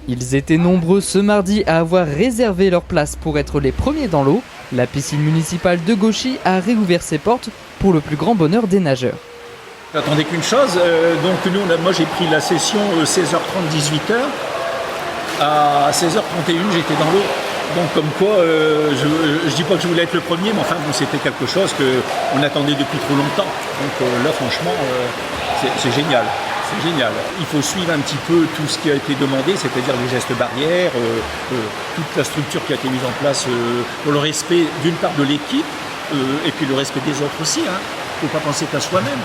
Ils étaient nombreux ce mardi à avoir réservé leur place pour être les premiers dans l'eau. La piscine municipale de Gauchy a réouvert ses portes pour le plus grand bonheur des nageurs. J'attendais qu'une chose, donc moi j'ai pris la session 16h30-18h. À 16h31 j'étais dans l'eau. Donc comme quoi, je dis pas que je voulais être le premier, mais enfin bon, c'était quelque chose qu'on attendait depuis trop longtemps. Donc là franchement, c'est génial. C'est génial. Il faut suivre un petit peu tout ce qui a été demandé, c'est-à-dire les gestes barrières, toute la structure qui a été mise en place pour le respect d'une part de l'équipe et puis le respect des autres aussi. Il ne faut pas penser qu'à soi-même.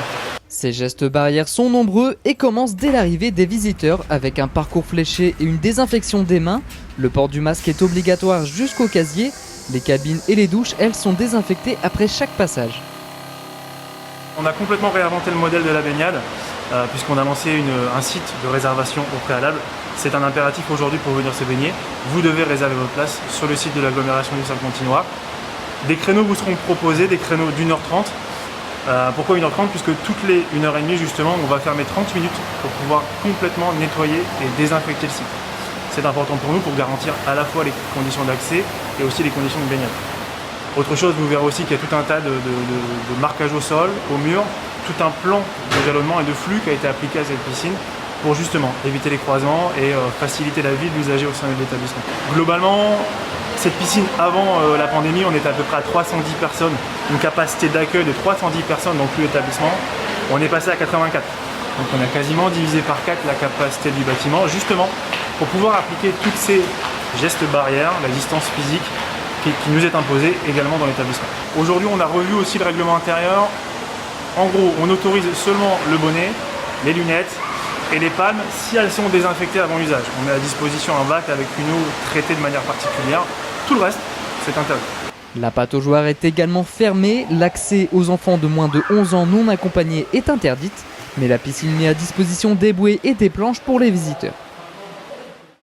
Ces gestes barrières sont nombreux et commencent dès l'arrivée des visiteurs avec un parcours fléché et une désinfection des mains. Le port du masque est obligatoire jusqu'au casier. Les cabines et les douches, elles, sont désinfectées après chaque passage. On a complètement réinventé le modèle de la baignade puisqu'on a lancé un site de réservation au préalable. C'est un impératif aujourd'hui pour venir se baigner. Vous devez réserver votre place sur le site de l'agglomération du Salcantinois. Des créneaux vous seront proposés, des créneaux d'1h30. Pourquoi 1h30? Puisque toutes les 1h30 justement, on va fermer 30 minutes pour pouvoir complètement nettoyer et désinfecter le site. C'est important pour nous pour garantir à la fois les conditions d'accès et aussi les conditions de baignade. Autre chose, vous verrez aussi qu'il y a tout un tas de marquage au sol, au mur, tout un plan de jalonnement et de flux qui a été appliqué à cette piscine pour justement éviter les croisements et faciliter la vie de l'usager au sein de l'établissement. Globalement, cette piscine, avant la pandémie, on était à peu près à 310 personnes, une capacité d'accueil de 310 personnes dans tout l'établissement. On est passé à 84. Donc on a quasiment divisé par 4 la capacité du bâtiment, justement pour pouvoir appliquer tous ces gestes barrières, la distance physique qui nous est imposée également dans l'établissement. Aujourd'hui, on a revu aussi le règlement intérieur. En gros, on autorise seulement le bonnet, les lunettes et les palmes si elles sont désinfectées avant usage. On met à disposition un bac avec une eau traitée de manière particulière. Tout le reste, c'est interdit. La pataugeoire est également fermée. L'accès aux enfants de moins de 11 ans non accompagnés est interdite. Mais la piscine met à disposition des bouées et des planches pour les visiteurs.